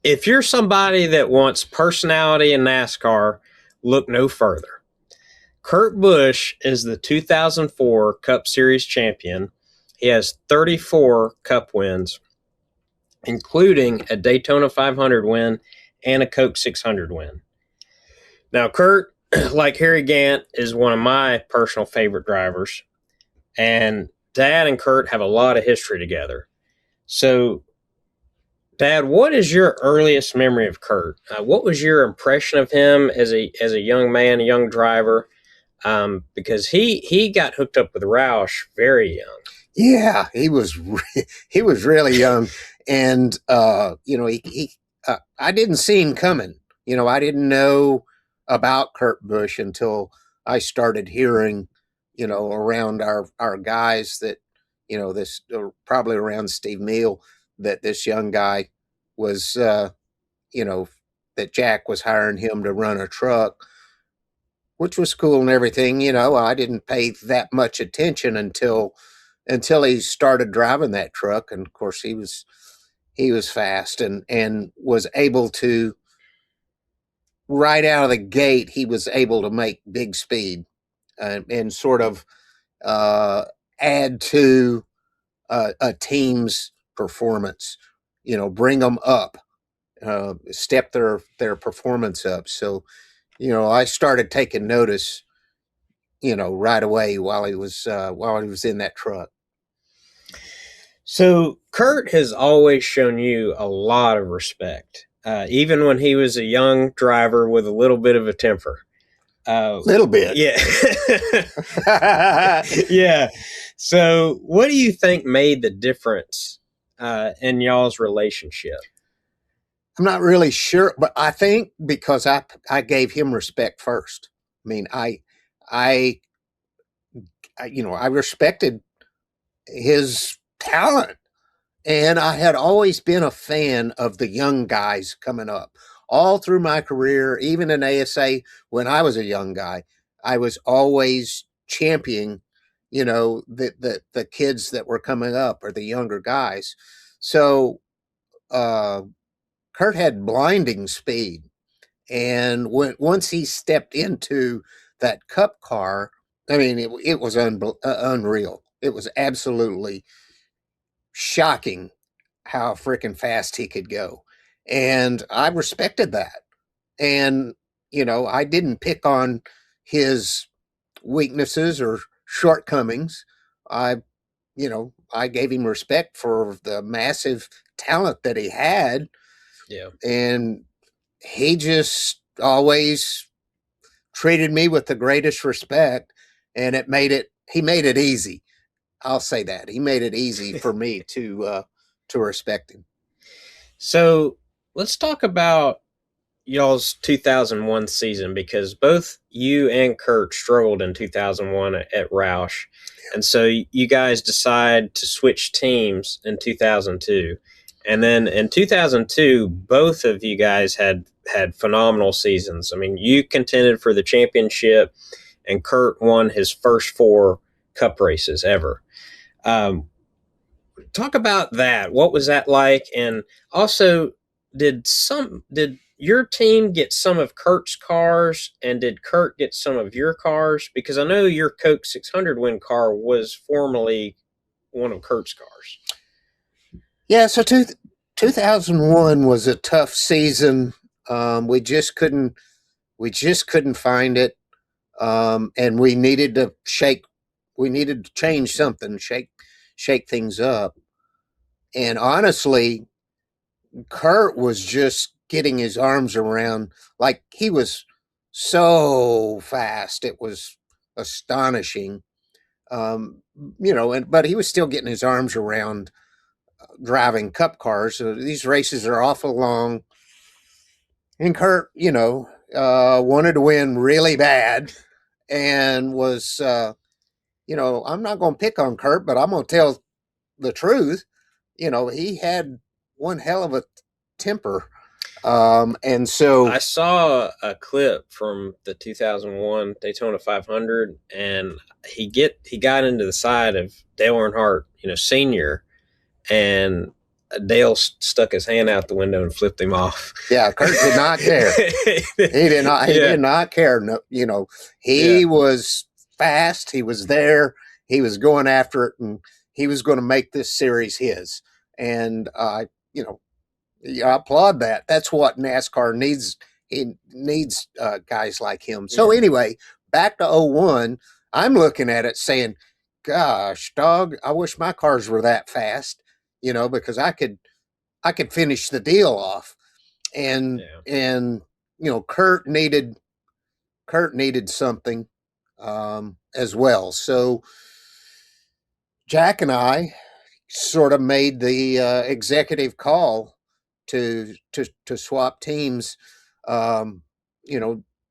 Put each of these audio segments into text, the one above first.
if you're somebody that wants personality in NASCAR, look no further. Kurt Busch is the 2004 Cup Series champion. He has 34 Cup wins, including a Daytona 500 win and a Coke 600 win. Now, Kurt, like Harry Gant, is one of my personal favorite drivers, and Dad and Kurt have a lot of history together. So, Dad, what is your earliest memory of Kurt? What was your impression of him as a young man, a young driver? Because he got hooked up with Roush very young. Yeah, he was really young, and I didn't see him coming. I didn't know about Kurt Busch until I started hearing, around our guys that, this probably around Steve Meal, that this young guy was, that Jack was hiring him to run a truck, which was cool and everything. I didn't pay that much attention until he started driving that truck, and of course he was fast and was able to, right out of the gate, he was able to make big speed, and sort of add to a team's performance, bring them up, step their performance up. So I started taking notice, right away while he was in that truck. So Kurt has always shown you a lot of respect, even when he was a young driver with a little bit of a temper. Little bit. Yeah. Yeah. So what do you think made the difference in y'all's relationship? I'm not really sure, but I think because I gave him respect first. I mean, I I respected his talent, and I had always been a fan of the young guys coming up. All through my career, even in ASA when I was a young guy, I was always championing, the kids that were coming up, or the younger guys. So Kurt had blinding speed, and once he stepped into that Cup car, I mean, it was unreal. It was absolutely shocking how freaking fast he could go. And I respected that. And, I didn't pick on his weaknesses or shortcomings. I gave him respect for the massive talent that he had. Yeah. And he just always treated me with the greatest respect, and he made it easy. I'll say that. He made it easy for me to respect him. So let's talk about y'all's 2001 season, because both you and Kurt struggled in 2001 at Roush. And so you guys decide to switch teams in 2002. And then in 2002, both of you guys had phenomenal seasons. I mean, you contended for the championship, and Kurt won his first 4 Cup races ever. Talk about that. What was that like? And also, did your team get some of Kurt's cars, and did Kurt get some of your cars? Because I know your Coke 600 win car was formerly one of Kurt's cars. Yeah, so 2001 was a tough season. We just couldn't find it, and we needed to change something, shake things up. And honestly, Kurt was just getting his arms around, like, he was so fast. It was astonishing. But he was still getting his arms around driving Cup cars. So these races are awful long. And Kurt, wanted to win really bad, and was, I'm not going to pick on Kurt, but I'm going to tell the truth. He had one hell of a temper. And so I saw a clip from the 2001 Daytona 500, and he got into the side of Dale Earnhardt, Senior, and Dale stuck his hand out the window and flipped him off. Yeah, Kurt did not care. He did not. He did not care. No, he was fast. He was there. He was going after it, and he was going to make this series his. And I applaud that. That's what NASCAR needs. It needs guys like him. So anyway, back to 01, I'm looking at it saying, gosh, dog, I wish my cars were that fast, because I could finish the deal off. And Kurt needed something as well. So Jack and I sort of made the executive call to swap teams.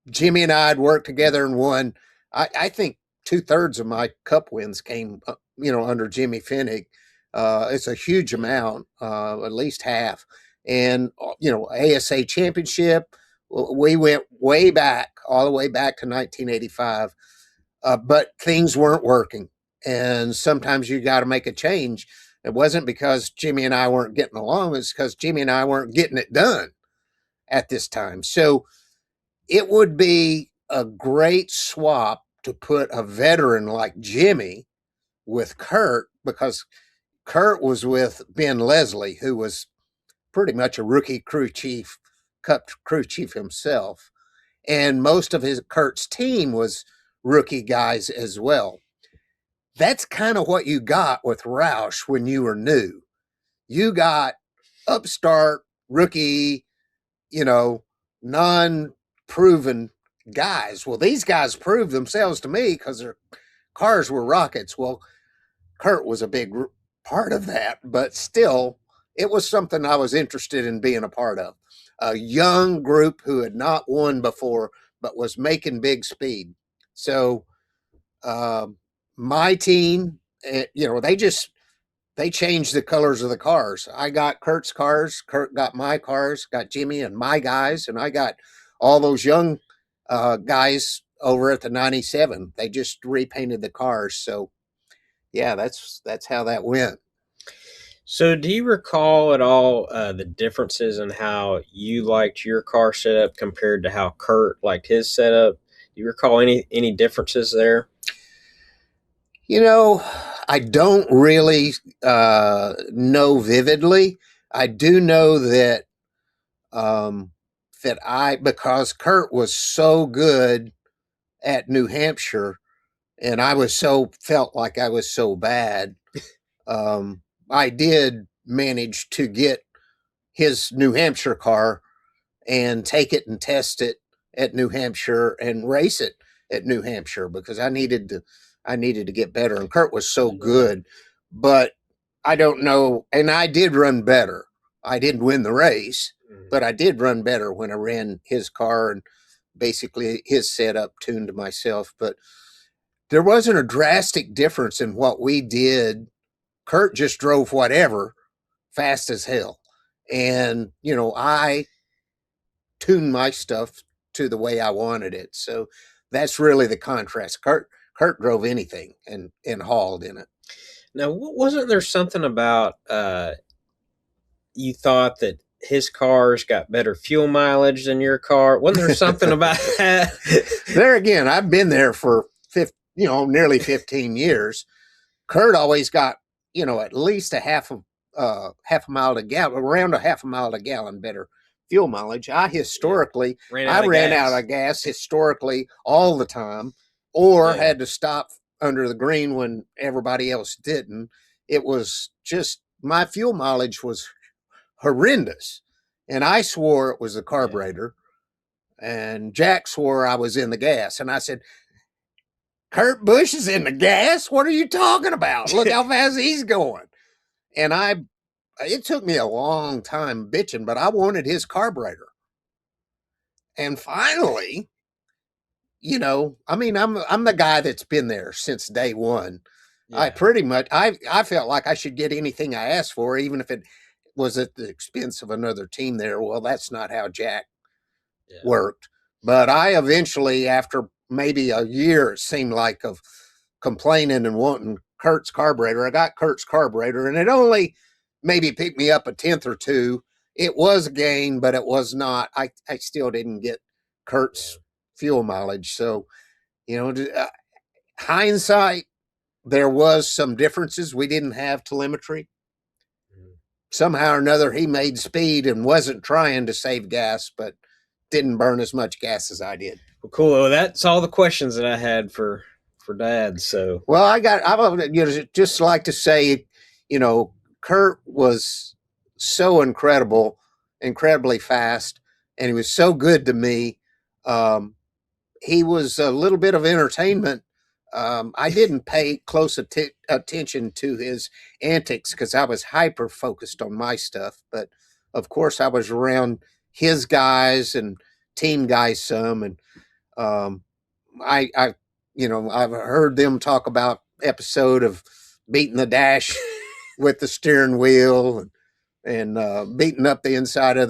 Jimmy and I had worked together and won. I think 2/3 of my Cup wins came, under Jimmy Finnick. It's a huge amount, at least half. And, ASA championship, we went way back, all the way back to 1985. But things weren't working. And sometimes you got to make a change. It wasn't because Jimmy and I weren't getting along. It's because Jimmy and I weren't getting it done at this time. So it would be a great swap to put a veteran like Jimmy with Kurt, because Kurt was with Ben Leslie, who was pretty much a rookie crew chief, Cup crew chief himself. And most of Kurt's team was rookie guys as well. That's kind of what you got with Roush when you were new. You got upstart, rookie, non-proven guys. Well, these guys proved themselves to me because their cars were rockets. Well, Kurt was a big part of that, but still, it was something I was interested in being a part of. A young group who had not won before, but was making big speed. So my team, they changed the colors of the cars. I got Kurt's cars. Kurt got my cars, got Jimmy and my guys, and I got all those young guys over at the 97. They just repainted the cars. So, yeah, that's how that went. So do you recall at all the differences in how you liked your car setup compared to how Kurt liked his setup? Do you recall any differences there? I don't really know vividly. I do know that because Kurt was so good at New Hampshire, and I felt like I was so bad. I did manage to get his New Hampshire car and take it and test it at New Hampshire and race it at New Hampshire, because I needed to get better. And Kurt was so good, but I don't know. And I did run better. I didn't win the race, but I did run better when I ran his car and basically his setup tuned to myself. But there wasn't a drastic difference in what we did. Kurt just drove whatever fast as hell. And, I tuned my stuff to the way I wanted it. So that's really the contrast. Kurt drove anything and hauled in it. Now, wasn't there something about you thought that his cars got better fuel mileage than your car? Wasn't there something about that? There again, I've been there for nearly 15 years. Kurt always got, at least a half a mile to gallon, around a half a mile to gallon better fuel mileage. I historically, ran out of gas historically all the time, or had to stop under the green when everybody else didn't. It was just, my fuel mileage was horrendous. And I swore it was the carburetor. And Jack swore I was in the gas. And I said, Kurt Busch is in the gas? What are you talking about? Look how fast he's going. And it took me a long time bitching, but I wanted his carburetor. And finally, I'm the guy that's been there since day one. Yeah. I pretty much, I felt like I should get anything I asked for, even if it was at the expense of another team there. Well, that's not how Jack worked. But I eventually, after maybe a year, it seemed like, of complaining and wanting Kurt's carburetor, I got Kurt's carburetor, and it only maybe pick me up a tenth or two. It was a gain, but it was not. I still didn't get Kurt's fuel mileage. So, hindsight, there was some differences. We didn't have telemetry. Somehow or another, he made speed and wasn't trying to save gas, but didn't burn as much gas as I did. Well, cool. Well, that's all the questions that I had for Dad. So, well, I would just like to say, Kurt was so incredibly fast, and he was so good to me. He was a little bit of entertainment. I didn't pay close attention to his antics because I was hyper focused on my stuff. But of course, I was around his guys and team guys some, and I've heard them talk about episode of beating the dash with the steering wheel and beating up the inside of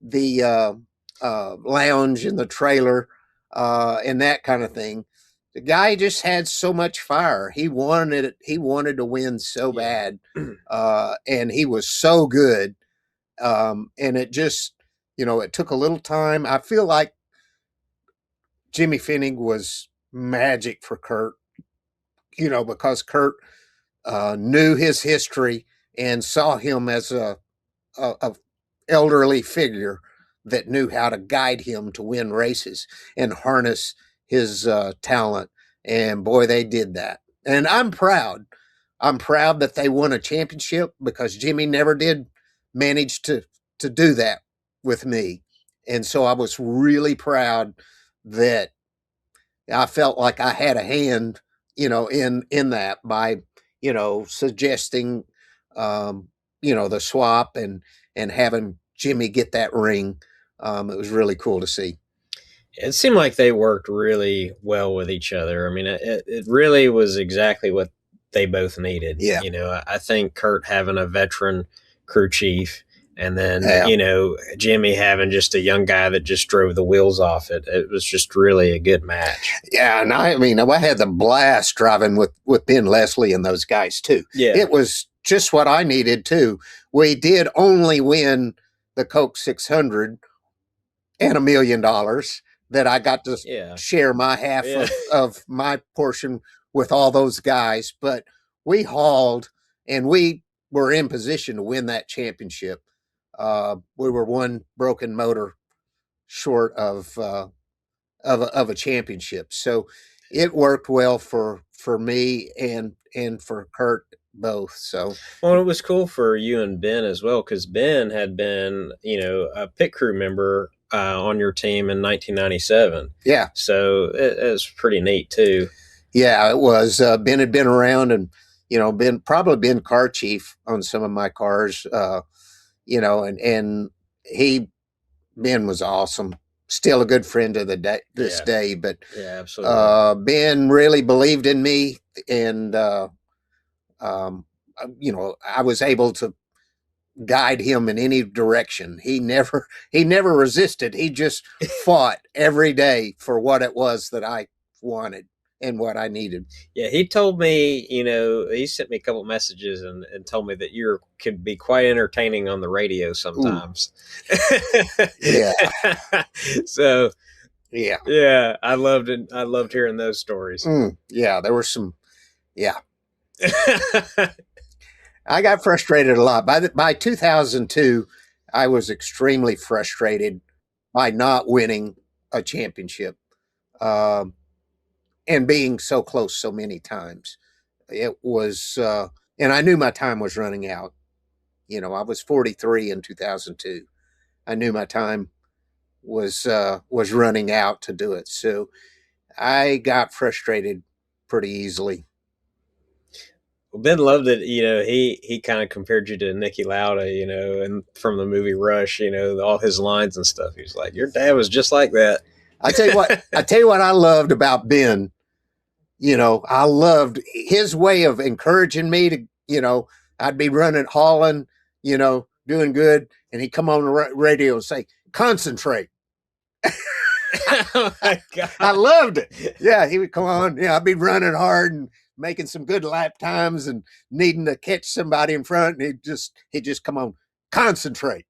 the lounge in the trailer and that kind of thing. The guy just had so much fire. He wanted to win so bad, and he was so good. And it just, it took a little time. I feel like Jimmy Finning was magic for Kurt, because Kurt knew his history and saw him as a elderly figure that knew how to guide him to win races and harness his talent. And boy, they did that. And I'm proud. I'm proud that they won a championship because Jimmy never did manage to do that with me. And so I was really proud that I felt like I had a hand, in that by, suggesting, the swap and having Jimmy get that ring. It was really cool to see. It seemed like they worked really well with each other. I mean, it really was exactly what they both needed. Yeah. I think Kurt having a veteran crew chief and then, Jimmy having just a young guy that just drove the wheels off it. It was just really a good match. Yeah. And I had the blast driving with Ben Leslie and those guys too. Yeah. It was just what I needed too. We did only win the Coke 600 and $1 million that I got to share my half of my portion with all those guys. But we hauled and we were in position to win that championship. We were one broken motor short of a championship. So it worked well for me and for Kurt both. So, well, it was cool for you and Ben as well, because Ben had been, a pit crew member on your team in 1997. Yeah. So it was pretty neat too. Yeah, it was. Ben had been around and, probably been car chief on some of my cars, and Ben was awesome. Still a good friend to this day, but yeah, absolutely. Ben really believed in me, and I was able to guide him in any direction. He never resisted. He just fought every day for what it was that I wanted and what I needed. Yeah, he told me, he sent me a couple messages and told me that you could be quite entertaining on the radio sometimes. Yeah. So, yeah. Yeah, I loved it. I loved hearing those stories. Yeah, there were some, yeah. I got frustrated a lot. By 2002, I was extremely frustrated by not winning a championship. And being so close so many times. It was, and I knew my time was running out. I was 43 in 2002. I knew my time was running out to do it. So I got frustrated pretty easily. Well, Ben loved it. He kind of compared you to Niki Lauda, and from the movie Rush, all his lines and stuff. He was like, your dad was just like that. I tell you what I loved about Ben. I loved his way of encouraging me to, I'd be hauling, doing good. And he'd come on the radio and say, concentrate. Oh my God. I loved it. Yeah. He would come on. Yeah. I'd be running hard and making some good lap times and needing to catch somebody in front, and he'd just come on, concentrate.